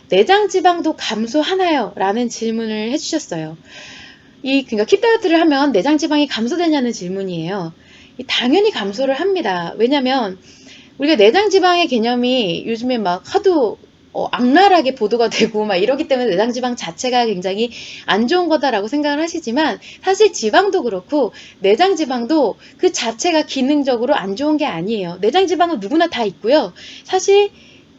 내장 지방도 감소하나요? 라는 질문을 해주셨어요. 그러니까 킵 다이어트를 하면 내장 지방이 감소되냐는 질문이에요. 당연히 감소를 합니다. 왜냐면 우리가 내장 지방의 개념이 요즘에 막 하도 악랄하게 보도가 되고 막 이러기 때문에 내장 지방 자체가 굉장히 안 좋은 거다라고 생각을 하시지만, 사실 지방도 그렇고 내장 지방도 그 자체가 기능적으로 안 좋은 게 아니에요. 내장 지방은 누구나 다 있고요. 사실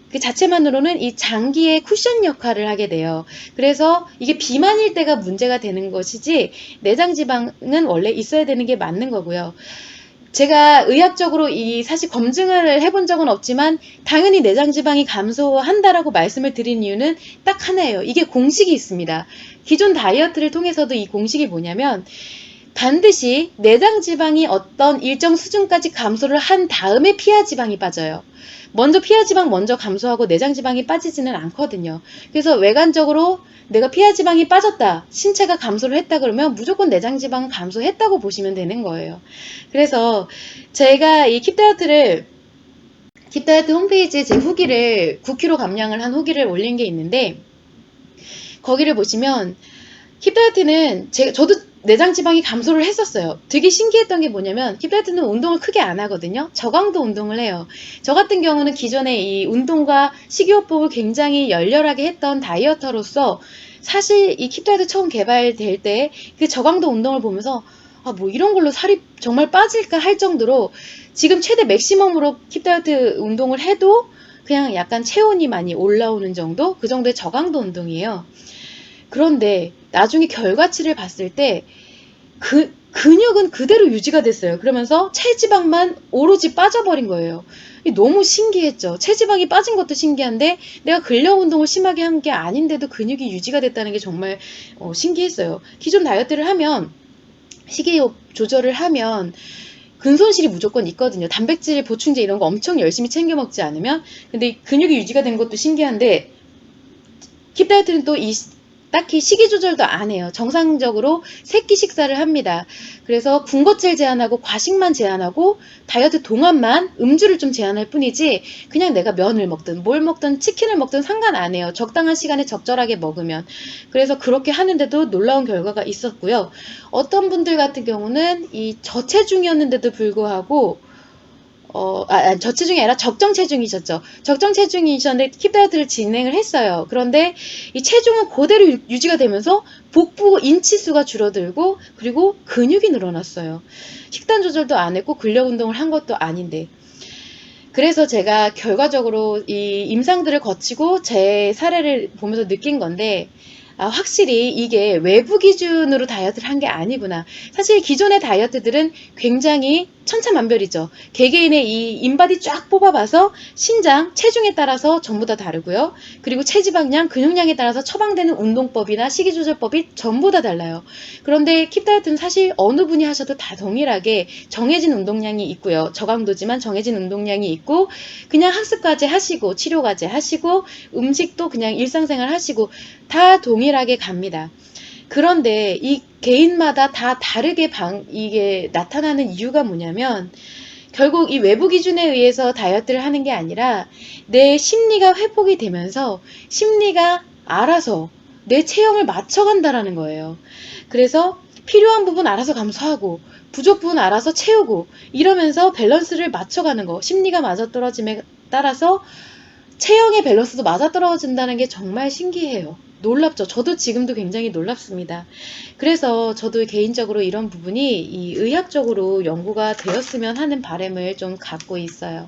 그 자체만으로는 이 장기의 쿠션 역할을 하게 돼요. 그래서 이게 비만일 때가 문제가 되는 것이지, 내장 지방은 원래 있어야 되는 게 맞는 거고요. 제가 의학적으로 사실 검증을 해본 적은 없지만 당연히 내장 지방이 감소한다라고 말씀을 드린 이유는 딱 하나예요. 이게 공식이 있습니다. 기존 다이어트를 통해서도 이 공식이 뭐냐면, 반드시 내장 지방이 어떤 일정 수준까지 감소를 한 다음에 피하 지방이 빠져요. 먼저 피하 지방 먼저 감소하고 내장 지방이 빠지지는 않거든요. 그래서 외관적으로 내가 피하 지방이 빠졌다, 신체가 감소를 했다 그러면 무조건 내장 지방은 감소했다고 보시면 되는 거예요. 그래서 제가 이 킵다이어트 홈페이지에 제 후기를 9kg 감량을 한 후기를 올린 게 있는데, 거기를 보시면 킵다이어트는 저도 내장 지방이 감소를 했었어요. 되게 신기했던 게 뭐냐면, 킵다이어트는 운동을 크게 안 하거든요. 저강도 운동을 해요. 저 같은 경우는 기존에 이 운동과 식이요법을 굉장히 열렬하게 했던 다이어터로서 사실 이 킵다이어트 처음 개발될 때 그 저강도 운동을 보면서 뭐 이런 걸로 살이 정말 빠질까 할 정도로, 지금 최대 맥시멈으로 킵다이어트 운동을 해도 그냥 약간 체온이 많이 올라오는 정도? 그 정도의 저강도 운동이에요. 그런데 나중에 결과치를 봤을 때 근육은 그대로 유지가 됐어요. 그러면서 체지방만 오로지 빠져버린 거예요. 너무 신기했죠. 체지방이 빠진 것도 신기한데 내가 근력 운동을 심하게 한 게 아닌데도 근육이 유지가 됐다는 게 정말 신기했어요. 기존 다이어트를 하면, 식이요법 조절을 하면 근손실이 무조건 있거든요. 단백질 보충제 이런 거 엄청 열심히 챙겨 먹지 않으면. 근데 근육이 유지가 된 것도 신기한데, 킵다이어트는 또 딱히 식이 조절도 안 해요. 정상적으로 세끼 식사를 합니다. 그래서 군것질 제한하고 과식만 제한하고 다이어트 동안만 음주를 좀 제한할 뿐이지, 그냥 내가 면을 먹든 뭘 먹든 치킨을 먹든 상관 안 해요. 적당한 시간에 적절하게 먹으면. 그래서 그렇게 하는데도 놀라운 결과가 있었고요. 어떤 분들 같은 경우는 이 저체중이었는데도 불구하고 저체중이 아니라 적정 체중이셨죠. 적정 체중이셨는데 킵다이어트를 진행을 했어요. 그런데 이 체중은 그대로 유지가 되면서 복부 인치수가 줄어들고, 그리고 근육이 늘어났어요. 식단 조절도 안 했고 근력 운동을 한 것도 아닌데. 그래서 제가 결과적으로 이 임상들을 거치고 제 사례를 보면서 느낀 건데, 확실히 이게 외부 기준으로 다이어트를 한 게 아니구나. 사실 기존의 다이어트들은 굉장히 천차만별이죠. 개개인의 이 인바디 쫙 뽑아봐서 신장, 체중에 따라서 전부 다 다르고요. 그리고 체지방량, 근육량에 따라서 처방되는 운동법이나 식이조절법이 전부 다 달라요. 그런데 킵 다이어트는 사실 어느 분이 하셔도 다 동일하게 정해진 운동량이 있고요. 저강도지만 정해진 운동량이 있고, 그냥 학습까지 하시고 치료까지 하시고 음식도 그냥 일상생활 하시고 다 동일하게 갑니다. 그런데 이 개인마다 다 다르게 이게 나타나는 이유가 뭐냐면, 결국 이 외부 기준에 의해서 다이어트를 하는 게 아니라 내 심리가 회복이 되면서 심리가 알아서 내 체형을 맞춰간다라는 거예요. 그래서 필요한 부분 알아서 감소하고 부족 부분 알아서 채우고 이러면서 밸런스를 맞춰가는 거, 심리가 맞아떨어짐에 따라서 체형의 밸런스도 맞아떨어진다는 게 정말 신기해요. 놀랍죠. 저도 지금도 굉장히 놀랍습니다. 그래서 저도 개인적으로 이런 부분이 이 의학적으로 연구가 되었으면 하는 바람을 좀 갖고 있어요.